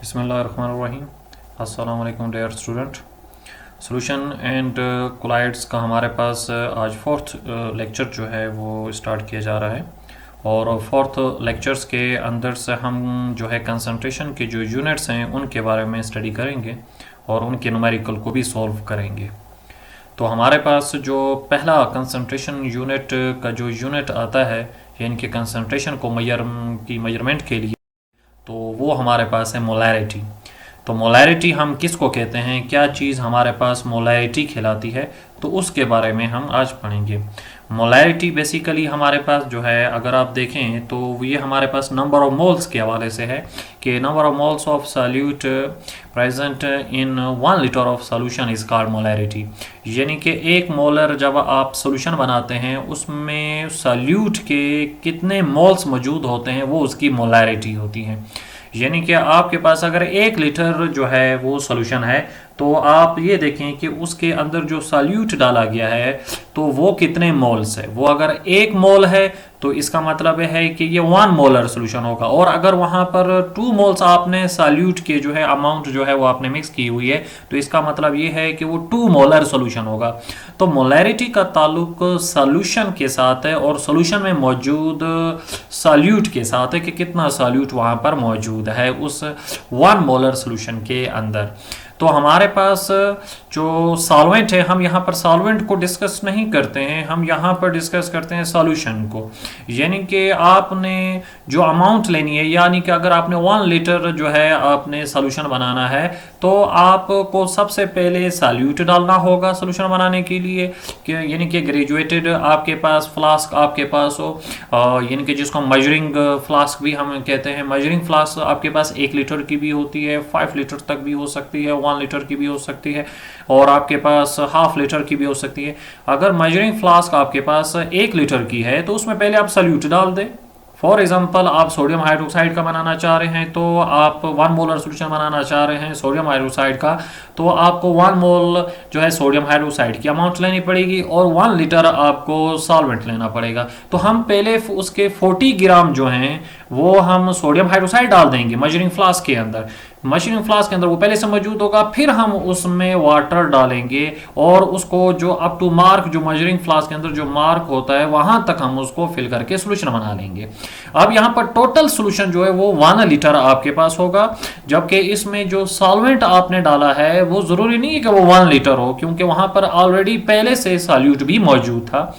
बिस्मिल्लाहिर्रहमानिर्रहीम। अस्सलाम वालेकुम dear student. Solution and colloids का हमारे पास आज फोर्थ लेक्चर जो है वो स्टार्ट किया जा रहा है और फोर्थ लेक्चर्स के अंदर से हम जो है कंसंट्रेशन के जो यूनिट्स हैं उनके बारे में स्टडी करेंगे और उनके न्यूमेरिकल को भी सॉल्व करेंगे। तो हमारे पास जो पहला कंसंट्रेशन यूनिट का जो यूनिट आता है यानी कि कंसंट्रेशन को मेजरमेंट के लिए, तो वो हमारे पास है मोलैरिटी। तो मोलैरिटी हम किसको कहते हैं, क्या चीज़ हमारे पास मोलैरिटी कहलाती है, तो उसके बारे में हम आज पढ़ेंगे। मोलैरिटी बेसिकली हमारे पास जो है अगर आप देखें तो ये हमारे पास नंबर ऑफ मोल्स के हवाले से है कि number of moles of solute present in 1 litre of solution is called molarity. यानी कि एक मोलर जब आप सॉल्यूशन बनाते हैं उसमें सॉल्यूट के कितने मोल्स मौजूद होते हैं वो उसकी मोलैरिटी होती है। यानी कि आपके पास अगर 1 लीटर जो है वो सॉल्यूशन है तो आप ये देखें कि उसके अंदर जो सॉल्यूट डाला गया है तो वो कितने मोल्स है। वो अगर 1 मोल है तो इसका मतलब है कि ये 1 मोलर सॉल्यूशन होगा, और अगर वहाँ पर 2 मोल्स आपने सॉल्यूट के जो है अमाउंट जो है वो आपने मिक्स की हुई है तो इसका मतलब ये है कि वो 2 मोलर सॉल्यूशन होगा। तो मोलैरिटी का ताल्लुक सॉल्यूशन के साथ है और सॉल्यूशन में मौजूद सॉल्यूट के साथ है कि कितना सॉल्यूट वहाँ पर मौजूद है उस 1 मोलर सॉल्यूशन के अंदर। तो हमारे पास जो सॉल्वेंट है, हम यहाँ पर सॉल्वेंट को डिस्कस नहीं करते हैं, हम यहाँ पर डिस्कस करते हैं सॉल्यूशन को। यानी कि आपने जो अमाउंट लेनी है, यानी कि अगर आपने 1 लीटर जो है आपने सॉल्यूशन बनाना है तो आपको सबसे पहले सॉल्यूट डालना होगा सॉल्यूशन बनाने के लिए कि यानी कि ग्रेजुएटेड आपके पास फ्लास्क आपके पास हो, यानी कि जिसको मेजरिंग फ्लास्क भी हम कहते हैं। मेजरिंग फ्लास्क आपके पास 1 लीटर की भी होती है, 5 लीटर तक भी हो सकती है, 1 लीटर की भी हो सकती है और आपके पास हाफ लीटर की भी हो सकती है। अगर मेजरिंग फ्लास्क आपके पास 1 लीटर की है तो उसमें पहले आप सॉल्यूट डाल दें। फॉर एग्जाम्पल आप सोडियम हाइड्रोक्साइड का बनाना चाह रहे हैं तो आप 1 मोलर सोल्यूशन बनाना चाह रहे हैं सोडियम हाइड्रोक्साइड का, तो आपको 1 मोल जो है सोडियम हाइड्रोक्साइड की अमाउंट लेनी पड़ेगी और 1 लीटर आपको सॉल्वेंट लेना पड़ेगा। तो हम पहले उसके 40 ग्राम जो हैं वो हम सोडियम हाइड्रोक्साइड डाल देंगे मेजरिंग फ्लास्क के अंदर। मशीनिंग फ्लास्क के अंदर वो पहले से मौजूद होगा, फिर हम उसमें वाटर डालेंगे और उसको जो अप टू मार्क जो मेजरिंग फ्लास्क के अंदर जो मार्क होता है वहां तक हम उसको फिल करके सोल्यूशन बना लेंगे। अब यहां पर टोटल सोल्यूशन जो है वो 1 लीटर आपके पास होगा, जबकि इसमें जो सॉल्वेंट आपने डाला है वो जरूरी नहीं है कि वो 1 लीटर हो, क्योंकि वहां पर ऑलरेडी पहले से सॉल्यूट भी मौजूद था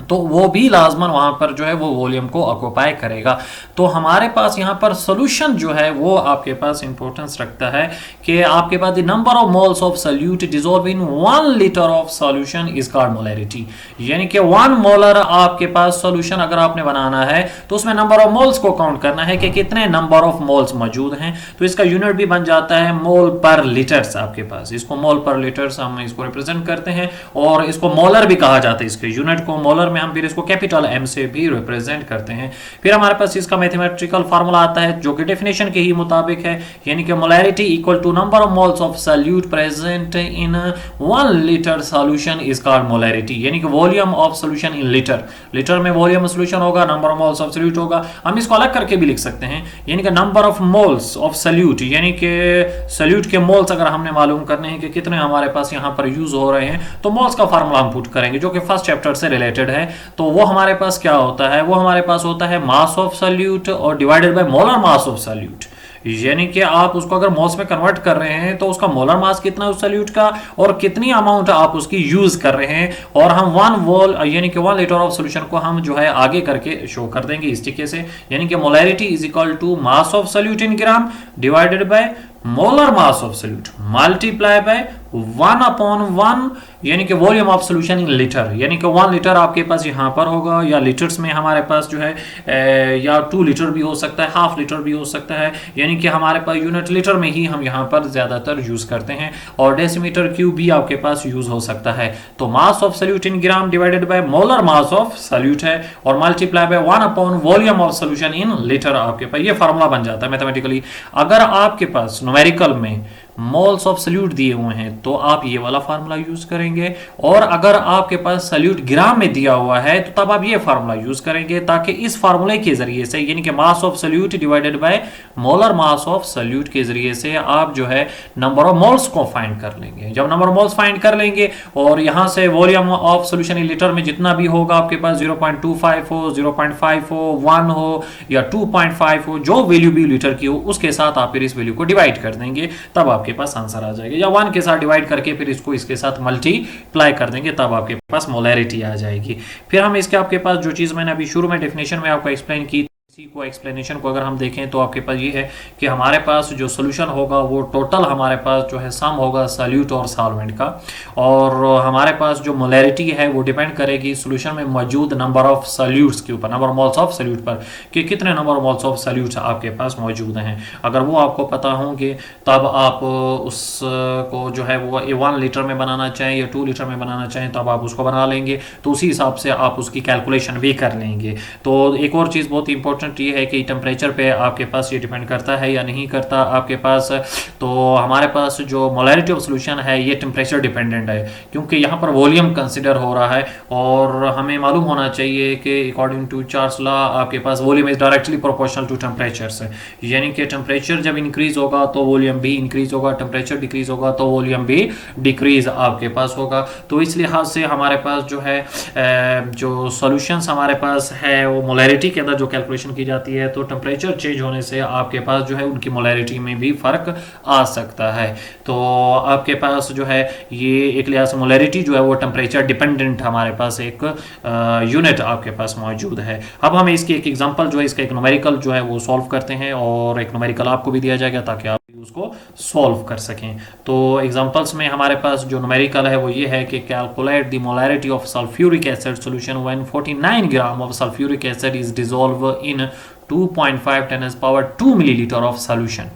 तो वो भी लाजमन वहां पर जो है वो वॉल्यूम को ऑक्यूपाई करेगा। तो हमारे पास यहाँ पर सोल्यूशन जो है वो आपके पास इंपॉर्टेंस रखता है कि आपके पास the number of moles of solute dissolve in 1 litre of solution is called molarity. यानी कि 1 मोलर आपके पास सॉल्यूशन अगर आपने बनाना है तो उसमें नंबर ऑफ मोल्स को काउंट करना है कि कितने नंबर ऑफ मोल्स मौजूद हैं। तो इसका यूनिट भी बन जाता है मोल पर लीटर्स। आपके पास इसको मोल पर लीटर्स हम इसको रिप्रेजेंट करते हैं और इसको मोलर भी कहा जाता है। इसके यूनिट को मोलर हम फिर इसको कैपिटल एम से भी रिप्रेजेंट करते हैं। फिर हमारे पास इसका मैथमेटिकल फार्मूला आता है जो कि डेफिनेशन के ही मुताबिक है, यानी कि molarity equal to number of moles of solute present in 1 litre solution is called molarity. यानी कि volume of solution in litre, litre में वॉल्यूम ऑफ सॉल्यूशन होगा, number of moles of solute होगा। हम इसको अलग करके भी लिख सकते हैं, यानी कि number of moles of solute, यानी कि सॉल्यूट के मोल्स अगर हमने मालूम करने हैं कि कितने हमारे पास यहाँ पर यूज हो रहे हैं तो मोल्स का फार्मूला हम पुट करेंगे जो कि फर्स्ट चैप्टर से रिलेटेड है। तो वो हमारे पास क्या होता है, वो हमारे पास होता है मास ऑफ सॉल्यूट और divided by molar mass of solute. यानी कि आप उसको अगर मोल्स में कन्वर्ट कर रहे हैं तो उसका मोलर मास कितना है उस सॉल्यूट का और कितनी अमाउंट आप उसकी यूज कर रहे हैं, और हम 1 मोल यानी कि 1 लीटर ऑफ सॉल्यूशन को हम जो है आगे करके शो कर देंगे इस तरीके से। यानी कि molarity is equal to mass of solute in gram divided by molar mass of solute multiply by 1/1 यानी कि volume of solution in litre. यानी कि 1 लीटर आपके पास यहाँ पर होगा, या लीटर्स में हमारे पास जो है या 2 लीटर भी हो सकता है, हाफ लीटर भी हो सकता है। यानी कि हमारे पास यूनिट लीटर में ही हम यहाँ पर ज्यादातर यूज करते हैं, और डेसीमीटर क्यूब भी आपके पास यूज हो सकता है। तो मास of solute in gram divided by molar mass of solute है और multiply by 1/1 volume of solution in litre. आपके पास ये फार्मूला बन जाता है मैथमेटिकली। अगर आपके पास न्यूमेरिकल में मोल्स ऑफ सल्यूट दिए हुए हैं तो आप ये वाला फार्मूला यूज करेंगे, और अगर आपके पास सल्यूट ग्राम में दिया हुआ है तो तब आप ये फार्मूला यूज करेंगे, ताकि इस फार्मूले के जरिए से यानी कि mass of solute divided by molar mass of solute के जरिए से आप जो है नंबर ऑफ मोल्स को फाइंड कर लेंगे। जब नंबर ऑफ मोल्स फाइंड कर लेंगे और यहां से volume of solution in litre में जितना भी होगा आपके पास 0.25 हो, 0.5 हो, 1 हो या 2.5 हो, जो वैल्यू भी लीटर की हो उसके साथ आप फिर इस वैल्यू को डिवाइड कर देंगे, तब आपके पास आंसर आ जाएगा। या 1 के साथ डिवाइड करके फिर इसको इसके साथ मल्टीप्लाई कर देंगे, तब आपके पास मोलैरिटी आ जाएगी। फिर हम इसके आपके पास जो चीज मैंने अभी शुरू में डेफिनेशन में आपको एक्सप्लेन की, को एक्सप्लेनेशन को अगर हम देखें तो आपके पास ये है कि हमारे पास जो सोल्यूशन होगा वो टोटल हमारे पास जो है सम होगा सॉल्यूट और सॉल्वेंट का, और हमारे पास जो मोलैरिटी है वो डिपेंड करेगी सोल्यूशन में मौजूद नंबर ऑफ सॉल्यूट्स के ऊपर, नंबर मोल्स ऑफ सॉल्यूट पर, कि कितने नंबर मोल्स ऑफ सॉल्यूट्स आपके पास मौजूद हैं। अगर वो आपको पता होंगे तब आप उसको जो है वो 1 लीटर में बनाना चाहें या 2 लीटर में बनाना चाहें तब आप उसको बना लेंगे, तो उसी हिसाब से आप उसकी कैलकुलेशन भी कर लेंगे। तो एक और चीज़ बहुत इंपॉर्टेंट ये है कि टेम्परेचर पे आपके पास ये डिपेंड करता है या नहीं करता आपके पास। तो हमारे पास जो मोलैरिटी ऑफ सॉल्यूशन है ये टेम्परेचर डिपेंडेंट है, क्योंकि यहाँ पर वॉल्यूम कंसिडर हो रहा है, और हमें मालूम होना चाहिए कि अकॉर्डिंग टू चार्ल्स लॉ आपके पास volume is directly proportional to temperature से, यानी कि टेम्परेचर जब इंक्रीज होगा तो वॉल्यूम भी इंक्रीज होगा, टेम्परेचर डिक्रीज होगा तो वॉल्यूम भी डिक्रीज आपके पास होगा। तो इस लिहाज से हमारे पास जो है जो सॉल्यूशंस हमारे पास है वो मोलैरिटी के अंदर जो कैलकुलेशन की जाती है, तो टेम्परेचर चेंज होने से आपके पास जो है उनकी मोलैरिटी में भी फर्क आ सकता है। तो आपके पास जो है ये एक लिहाज से मोलैरिटी जो है वो टेम्परेचर डिपेंडेंट हमारे पास एक यूनिट आपके पास मौजूद है। अब हम इसकी एक एग्जांपल जो है इसका एक न्यूमेरिकल जो है वो सॉल्व करते हैं, और एक न्यूमेरिकल आपको भी दिया जाएगा ताकि आप उसको सॉल्व कर सकें। तो एग्जांपल्स में हमारे पास जो न्यूमेरिकल है वो ये है कि calculate the molarity of sulphuric acid solution when 49 gram of sulphuric acid is dissolve in 2.5 10⁻² millilitre of solution.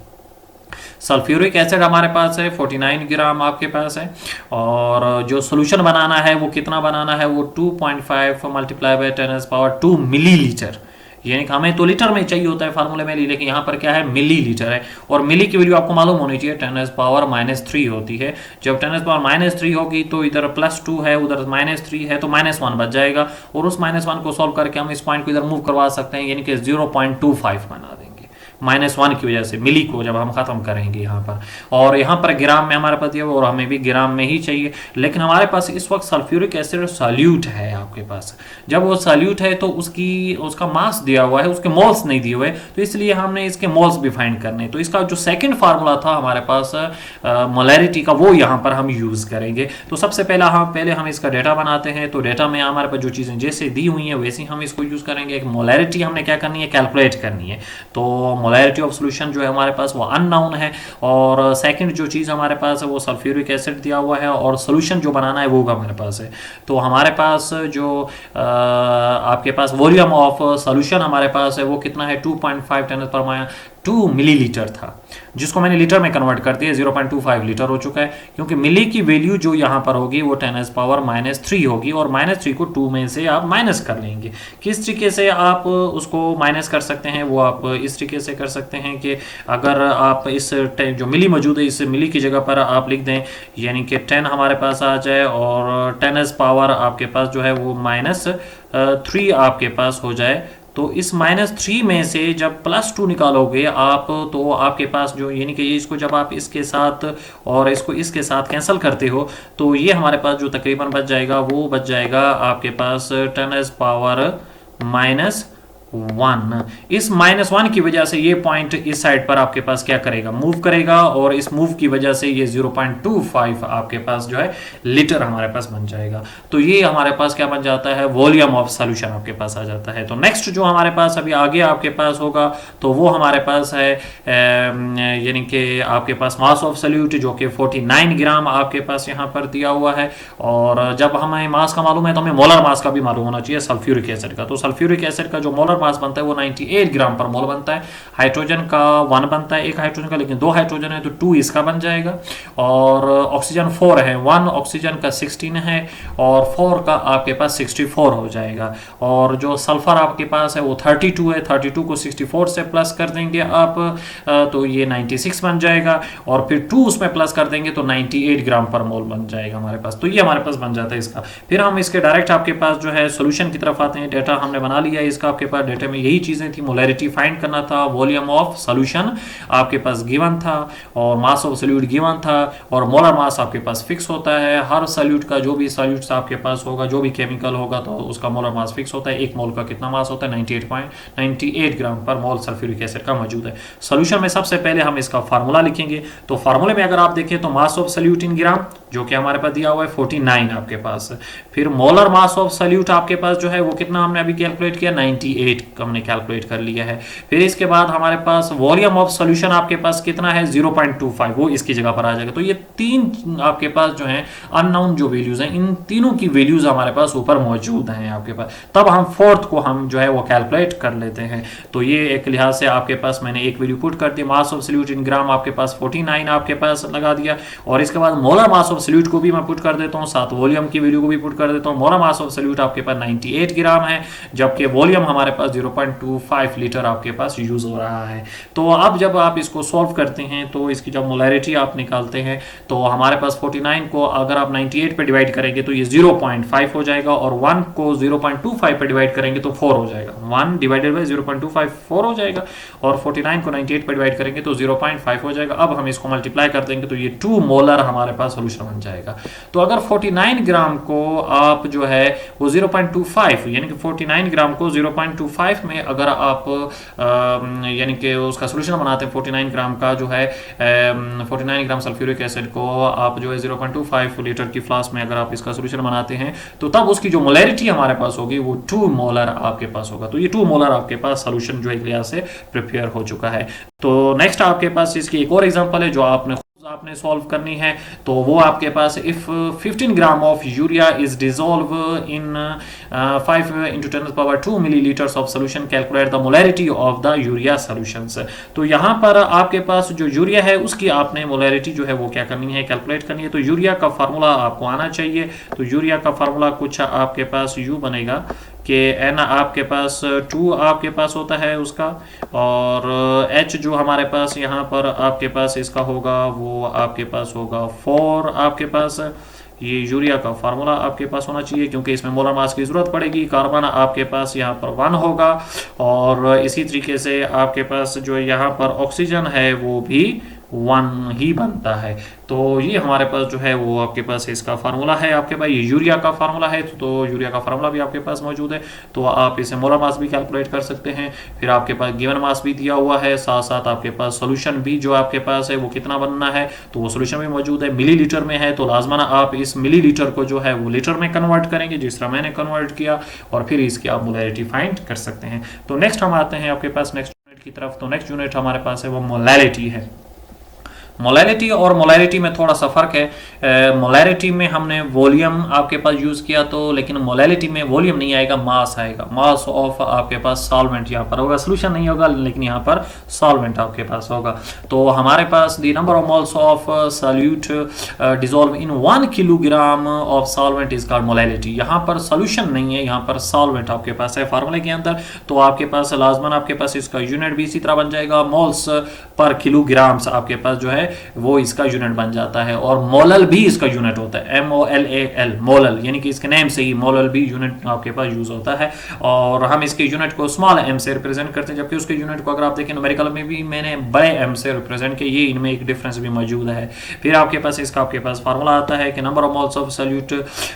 Sulphuric acid हमारे पास है 49 ग्राम आपके पास है, और जो सॉल्यूशन बनाना है वो कितना बनाना है, वो 2.5 मल्टीप्लाई बाय 10⁻² मिलीलीटर, यानी कि हमें तो लीटर में चाहिए होता है फार्मूले में, लेकिन यहाँ पर क्या है मिली लीटर है, और मिली की वैल्यू आपको मालूम होनी चाहिए 10⁻³ होती है। जब 10⁻³ होगी तो इधर +2 है उधर -3 है तो -1 बच जाएगा, और उस -1 को सॉल्व करके हम इस पॉइंट को इधर मूव करवा सकते हैं, यानी कि 0.25 बना देंगे -1 की वजह से, मिली को जब हम खत्म करेंगे यहाँ पर। और यहाँ पर ग्राम में हमारे पास दिया हुआ और हमें भी ग्राम में ही चाहिए, लेकिन हमारे पास इस वक्त सल्फ्यूरिक एसिड सॉल्यूट है आपके पास। जब वो सॉल्यूट है तो उसका मास दिया हुआ है, उसके मोल्स नहीं दिए हुए, तो इसलिए हमने इसके मोल्स भी फाइंड करने। तो इसका जो सेकंड फार्मूला था हमारे पास मोलैरिटी का, वो यहाँ पर हम यूज करेंगे। तो सबसे पहले हम इसका डेटा बनाते हैं। तो डेटा में हमारे पास जो चीज़ें जैसे दी हुई हैं वैसे हम इसको यूज करेंगे। एक मोलैरिटी हमने क्या करनी है, कैलकुलेट करनी है। तो मोलैरिटी ऑफ सॉल्यूशन जो है हमारे पास वो अननोन है, और सेकंड जो चीज़ हमारे पास है वो सल्फ्यूरिक एसिड दिया हुआ है, और सॉल्यूशन जो बनाना है वो हमारे पास है। तो हमारे पास जो आपके पास वॉल्यूम ऑफ सॉल्यूशन हमारे पास है वो कितना है, 2.5 10⁻² मिलीलीटर था, जिसको मैंने लीटर में कन्वर्ट कर दिया, 0.25 लीटर हो चुका है, क्योंकि मिली की वैल्यू जो यहाँ पर होगी वो 10⁻³ होगी, और -3 को 2 में से आप माइनस कर लेंगे। किस तरीके से आप उसको माइनस कर सकते हैं, वो आप इस तरीके से कर सकते हैं कि अगर आप इस जो मिली मौजूद है इस मिली की जगह पर आप लिख दें, यानी कि 10 हमारे पास आ जाए, और 10⁻³ आपके पास जो है वो -3 आपके पास हो जाए। तो इस -3 में से जब +2 निकालोगे आप, तो आपके पास जो यानी कि इसको जब आप इसके साथ और इसको इसके साथ कैंसिल करते हो, तो ये हमारे पास जो तकरीबन बच जाएगा वो बच जाएगा आपके पास 10⁻⁻1। इस -1 की वजह से ये पॉइंट इस साइड पर आपके पास क्या करेगा, मूव करेगा, और इस मूव की वजह से ये 0.25 आपके पास जो है लीटर हमारे पास बन जाएगा। तो ये हमारे पास क्या बन जाता है, वॉल्यूम ऑफ सॉल्यूशन आपके पास आ जाता है। तो नेक्स्ट जो हमारे पास अभी आगे आपके पास होगा तो वो हमारे पास है यानी कि आपके पास मास ऑफ सॉल्यूट जो कि 49 ग्राम आपके पास यहाँ पर दिया हुआ है, और जब हमें मास का मालूम है तो हमें मोलर मास का भी मालूम होना चाहिए सल्फ्यूरिक एसिड का। तो सल्फ्यूरिक एसिड का जो मोलर मास बनता है वो 98 ग्राम पर मोल बनता है। हाइड्रोजन का 1 बनता है, एक हाइड्रोजन का, लेकिन 2 हाइड्रोजन है तो 2 इसका बन जाएगा। और ऑक्सीजन 4 है, 1 ऑक्सीजन का 16 है और 4 का आपके पास 64 हो जाएगा। और जो सल्फर आपके पास है वो 32 है, 32 को 64 से प्लस कर देंगे आप तो ये 96 बन जाएगा, और फिर 2 उसमें प्लस कर देंगे तो 98 ग्राम पर मोल बन जाएगा हमारे पास। तो ये हमारे पास बन जाता है इसका। फिर हम इसके डायरेक्ट आपके पास जो है सोल्यूशन की तरफ आते हैं। डेटा हमने बना लिया है इसका, आपके पास डेटा में यही चीजें थी, मोलैरिटी फाइंड करना था, वॉल्यूम ऑफ सोल्यूशन आपके पास गिवन था, और मास ऑफ सोल्यूट गिवन था, और मोलर मास आपके पास फिक्स होता है। हर सोल्यूट का जो भी सोल्यूट्स आपके पास होगा, जो भी केमिकल होगा तो उसका मोलर मास फिक्स होता है। एक मोल का कितना मास होता है, 98.98 ग्राम पर मोल सल्फ्यूरिक एसिड का मौजूद है। सोल्यूशन में सबसे पहले हम इसका फार्मूला लिखेंगे। तो फार्मूले में अगर आप देखें तो मास ऑफ सोल्यूट इन ग्राम जो कि हमारे पास दिया हुआ है 49 आपके पास। फिर मोलर मास ऑफ सोल्यूट आपके पास जो है वो कितना हमने अभी कैलकुलेट किया, 98 हमने कैलकुलेट कर लिया है। फिर इसके बाद हमारे पास वॉल्यूम ऑफ सोल्यूशन आपके पास कितना है, 0.25, वो इसकी जगह पर आ जाएगा। तो ये तीन आपके पास जो है अननोन जो वैल्यूज हैं, इन तीनों की वैल्यूज हमारे पास ऊपर मौजूद हैं आपके पास। तब हम फोर्थ को हम जो है वो कैलकुलेट कर लेते हैं। तो ये एक लिहाज से आपके पास मैंने एक वैल्यू पुट कर दी, मास ऑफ सोल्यूट इन ग्राम आपके पास 49 आपके पास लगा दिया, और इसके बाद मोलर मास ऑफ सोल्यूट को भी मैं पुट कर देता हूँ, साथ वॉल्यूम की वैल्यू को भी पुट कर देता हूँ। मोलर मास ऑफ सोल्यूट आपके पास 98 ग्राम है, जबकि वॉल्यूम हमारे पास 0.25 लीटर आपके पास यूज हो रहा है। तो अब जब आप इसको सॉल्व करते हैं तो इसकी जब मोलैरिटी आप निकालते हैं तो हमारे पास 49 को अगर आप 98 पे डिवाइड करेंगे तो ये 0.5 हो जाएगा, और 1 को 0.25 पे डिवाइड करेंगे तो 4 हो जाएगा। 1 डिवाइडेड बाई 0.25 4 हो जाएगा, और 49 को 98 पे डिवाइड करेंगे तो 0.5 हो जाएगा। अब हम इसको मल्टीप्लाई कर देंगे तो ये 2 मोलर हमारे पास सोल्यूशन बन जाएगा। तो अगर 49 ग्राम को आप जो है वो 0.25 यानी कि 49 ग्राम को 0.25 में अगर आप यानी कि उसका सोल्यूशन बनाते हैं, 49 ग्राम का जो है 49 ग्राम सल्फ्यूरिक एसिड को आप जो है 0.25 लीटर की फ्लास्क में अगर आप इसका सोल्यूशन बनाते हैं तो तब उसकी जो मोलैरिटी हमारे पास होगी वो 2 मोलर आपके पास होगा। तो ये 2 मोलर आपके पास सोल्यूशन जो एक लिहाज से प्रिपेयर हो चुका है। तो नेक्स्ट आपके पास इसकी एक और एग्जांपल है जो आपने सॉल्व करनी है। तो वो आपके पास if 15 gram of urea is dissolve in 5 × 10⁻² millilitres of solution, calculate the molarity of the urea solutions. तो यहाँ पर आपके पास जो यूरिया है उसकी आपने मोलैरिटी जो है वो क्या करनी है, कैलकुलेट करनी है। तो यूरिया का फार्मूला आपको आना चाहिए। तो यूरिया का फार्मूला कुछ आपके पास यू बनेगा कि एन आपके पास 2 आपके पास होता है उसका, और एच जो हमारे पास यहाँ पर आपके पास इसका होगा वो आपके पास होगा 4 आपके पास। ये यूरिया का फार्मूला आपके पास होना चाहिए क्योंकि इसमें मोलर मास की जरूरत पड़ेगी। कार्बन आपके पास यहाँ पर 1 होगा, और इसी तरीके से आपके पास जो यहाँ पर ऑक्सीजन है वो भी 1 ही बनता है। तो ये हमारे पास जो है वो आपके पास इसका फार्मूला है। आपके पास ये यूरिया का फार्मूला है, तो यूरिया का फार्मूला भी आपके पास मौजूद है। तो आप इसे मोलर मास भी कैलकुलेट कर सकते हैं। फिर आपके पास गिवन मास भी दिया हुआ है, साथ साथ आपके पास सोल्यूशन भी जो आपके पास है वो कितना बनना है तो वो सोल्यूशन भी मौजूद है। मिलीलीटर में है तो लाजमाना आप इस मिलीलीटर को जो है वो लीटर में कन्वर्ट करेंगे जिस तरह मैंने कन्वर्ट किया, और फिर इसकी आप मोलैरिटी फाइंड कर सकते हैं। तो नेक्स्ट हम आते हैं आपके पास नेक्स्ट यूनिट की तरफ। तो नेक्स्ट यूनिट हमारे पास है वो मोलैरिटी है। मोलैरिटी और मोलैरिटी में थोड़ा सा फर्क है। मोलैरिटी में हमने वॉल्यूम आपके पास यूज किया तो, लेकिन मोलैरिटी में वॉल्यूम नहीं आएगा, मास आएगा। मास ऑफ आपके पास सॉल्वेंट यहाँ पर होगा, सोल्यूशन नहीं होगा लेकिन यहाँ पर सॉल्वेंट आपके पास होगा। तो हमारे पास the number of moles of solute dissolve in 1 kilogram of solvent is called molarity. यहाँ पर सोल्यूशन नहीं है, यहाँ पर सॉल्वेंट आपके पास है फार्मूले के अंदर। तो आपके पास लाजमन आपके पास इसका यूनिट भी इसी तरह बन जाएगा, मोल्स पर किलोग्राम्स आपके पास जो है वो इसका यूनिट बन जाता है। और मोलल भी इसका यूनिट होता है, MOLAL मोलल, यानी कि इसके नेम से ही मोलल भी यूनिट आपके पास यूज होता है। और हम इसके यूनिट को स्मॉल m से रिप्रेजेंट करते हैं, जबकि उसके यूनिट को अगर आप देखें न्यूमेरिकल में भी मैंने बड़े m से रिप्रेजेंट किया। ये इनमें एक डिफरेंस भी मौजूद है। फिर आपके पास इसका आपके पास फार्मूला आता है कि number of moles of solute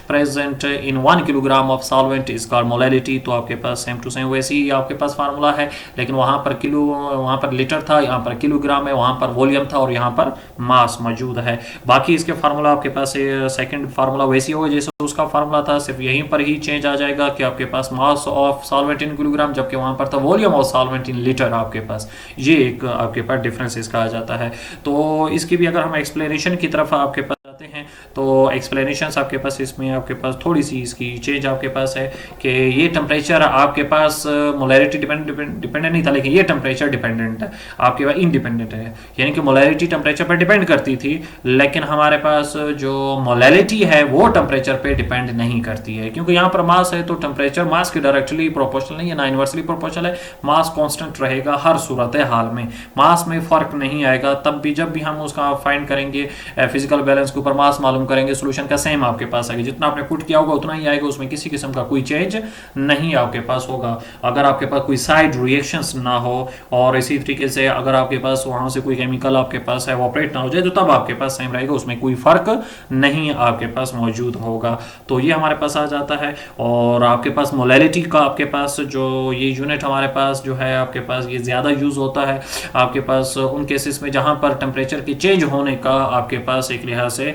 present in 1 kilogram of solvent is called molarity. तो आपके पास सेम टू सेम वैसे ही आपके पास फार्मूला है, लेकिन वहां पर किलो, वहां पर लीटर था, यहाँ पर किलोग्राम है, वहां पर वॉल्यूम था और यहाँ पर मास मौजूद है। बाकी इसके फार्मूला आपके पास सेकंड फार्मूला वैसे होगा जैसे उसका फार्मूला था, सिर्फ यहीं पर ही चेंज आ जाएगा कि आपके पास mass of solvent in kilogram, जबकि वहां पर था volume of solvent in litre आपके पास। ये एक आपके पास डिफरेंस इसका आ जाता है। तो इसकी भी अगर हम एक्सप्लेनेशन की तरफ आपके पास जाते हैं तो एक्सप्लेनेशन आपके पास इसमें आपके पास थोड़ी सी इसकी चेंज आपके पास है कि ये टेम्परेचर आपके पास मोलैरिटी डिपेंडेंट नहीं था, लेकिन ये टेम्परेचर डिपेंडेंट है आपके पास, इंडिपेंडेंट है। यानी कि मोलैरिटी टेम्परेचर पर डिपेंड करती थी, लेकिन हमारे पास जो मोलैरिटी है वो टेम्परेचर पे डिपेंड नहीं करती है, क्योंकि यहाँ पर मास है तो टेम्परेचर मास के डायरेक्टली प्रोपोर्शनल नहीं है, ना इनवर्सली प्रोपोर्शनल है। मास कांस्टेंट रहेगा हर सूरत हाल में, मास में फर्क नहीं आएगा। तब भी जब भी हम उसका फाइंड करेंगे फिजिकल बैलेंस के ऊपर मास मालूम करेंगे, सोल्यूशन का सेम आपके पास आएगा, जितना आपने पुट किया होगा उतना ही आएगा, उसमें किसी किस्म का कोई चेंज नहीं आपके पास होगा। अगर आपके पास कोई साइड रिएक्शंस ना हो और इसी तरीके से अगर आपके पास वहां से कोई केमिकल आपके पास एवोपरेट ना हो जाए, तो तब आपके पास सेम रहेगा, उसमें कोई फर्क नहीं आपके पास मौजूद होगा। तो ये हमारे पास आ जाता है। और आपके पास मोलैरिटी का आपके पास जो ये यूनिट हमारे पास जो है आपके पास ये ज़्यादा यूज़ होता है आपके पास उन केसेस में जहाँ पर टेम्परेचर के चेंज होने का आपके पास एक लिहाज से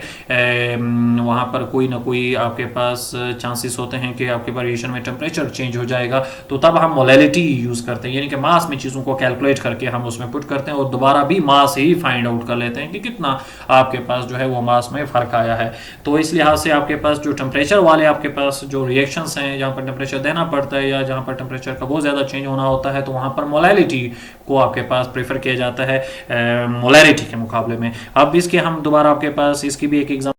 वहाँ पर कोई ना कोई आपके पास चांसेस होते हैं कि आपके वेरिएशन में टेम्परेचर चेंज हो जाएगा, तो तब हम मोलैरिटी यूज़ करते हैं, यानी कि मास में चीज़ों को कैलकुलेट करके हम उसमें पुट करते हैं और दोबारा भी मास ही फाइंड आउट कर लेते हैं कि कितना आपके पास जो है वो मास में फ़र्क आया है। तो इस लिहाज से आपके पास जो टेम्परेचर वाले आपके पास जो रिएक्शंस हैं, जहाँ पर टेम्परेचर देना पड़ता है या जहाँ पर टेम्परेचर का बहुत ज़्यादा चेंज होना होता है, तो वहाँ पर मोलैरिटी को आपके पास प्रेफर किया जाता है मोलैरिटी के मुकाबले में। अब इसके हम दोबारा आपके पास इसकी भी एक एग्जाम्पल,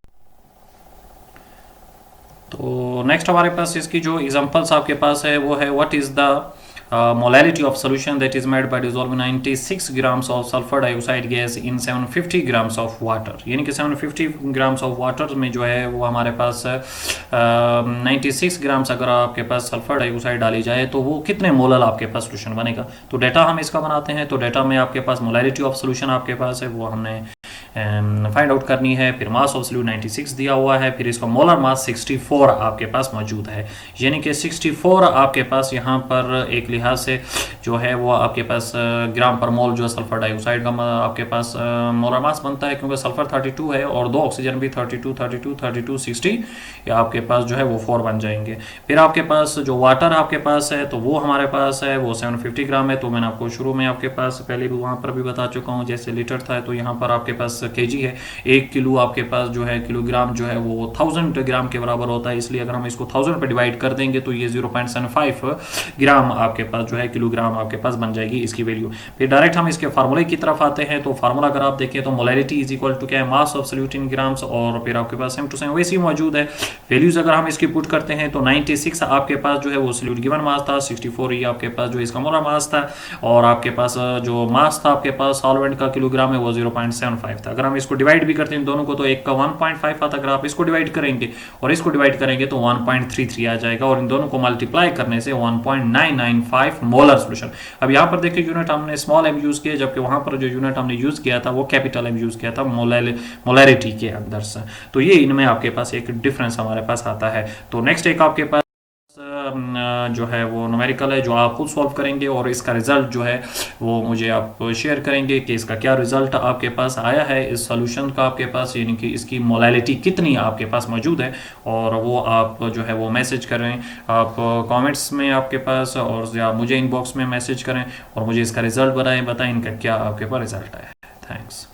तो नेक्स्ट हमारे पास इसकी जो एग्जांपल्स आपके पास है वो है what is the molarity of solution that is made by dissolving 96 grams of sulfur dioxide gas in 750 grams of water। यानी कि 750 grams of water में जो है वो हमारे पास 96 ग्राम्स अगर आपके पास सल्फर डाइऑक्साइड डाली जाए तो वो कितने मोलर आपके पास सोल्यूशन बनेगा। तो डेटा हम इसका बनाते हैं। तो डेटा में आपके पास मोलैरिटी ऑफ सोल्यूशन आपके पास है वो हमने फाइंड आउट करनी है। फिर मास ऑफ सोल्यूट 96 दिया हुआ है, फिर इसका मोलर मास 64 आपके पास मौजूद है, यानी कि 64 आपके पास यहाँ पर एक लिहाज से जो है वो आपके पास ग्राम पर मोल जो सल्फर डाइऑक्साइड का आपके पास मोलर मास बनता है, क्योंकि सल्फर 32 है और 2 ऑक्सीजन भी 32 32 32 60 या आपके पास जो है वो 4 बन जाएंगे। फिर आपके पास जो वाटर आपके पास है तो वो हमारे पास है वो 750 ग्राम है। तो मैंने आपको शुरू में आपके पास पहले भी वहाँ पर भी बता चुका हूँ, जैसे लीटर था तो यहाँ पर आपके पास केजी है। 1 किलो आपके पास जो है किलोग्राम जो है वो 1000 ग्राम के बराबर होता है, इसलिए अगर हम इसको 1000 पे डिवाइड कर देंगे तो ये 0.75 ग्राम आपके पास जो है किलोग्राम आपके पास बन जाएगी इसकी वैल्यू। फिर डायरेक्ट हम इसके फार्मूले की तरफ आते हैं। तो फार्मूला अगर आप देखें तो मोलैरिटी इज इक्वल टू क्या है, mass of solute in grams, और फिर आपके पास सेम टू सेम वैसे ही मौजूद है। वैल्यूज अगर हम इसकी पुट करते हैं तो 96 आपके पास जो है वो सोल्यूट गिवन मास था, 64 ये आपके पास जो इसका मोलर मास था, और आपके पास जो मास था आपके पास सॉल्वेंट का किलोग्राम है वो 0.75 था। अगर हम इसको डिवाइड भी करते हैं दोनों को तो एक का 1.5 आता, अगर आप इसको डिवाइड करेंगे और इसको डिवाइड करेंगे तो 1.33 आ जाएगा, और इन दोनों को मल्टीप्लाई करने से 1.995 मोलर सोल्यूशन। अब यहाँ पर देखिए यूनिट हमने स्मॉल एम यूज किया, जबकि वहां पर जो यूनिट हमने यूज किया था वो कैपिटल एम यूज किया था मोलैरिटी के अंदर से। तो ये इनमें आपके पास एक डिफरेंस हमारे पास आता है। तो नेक्स्ट एक आपके पास जो है वो न्यूमेरिकल है जो आप खुद सॉल्व करेंगे, और इसका रिजल्ट जो है वो मुझे आप शेयर करेंगे कि इसका क्या रिजल्ट आपके पास आया है इस सॉल्यूशन का आपके पास, यानी कि इसकी मोलैरिटी कितनी आपके पास मौजूद है, और वो आप जो है वो मैसेज करें आप कमेंट्स में आपके पास, और या मुझे इनबॉक्स में मैसेज करें और मुझे इसका रिजल्ट बताएं इनका क्या आपके पास रिजल्ट आया है। थैंक्स।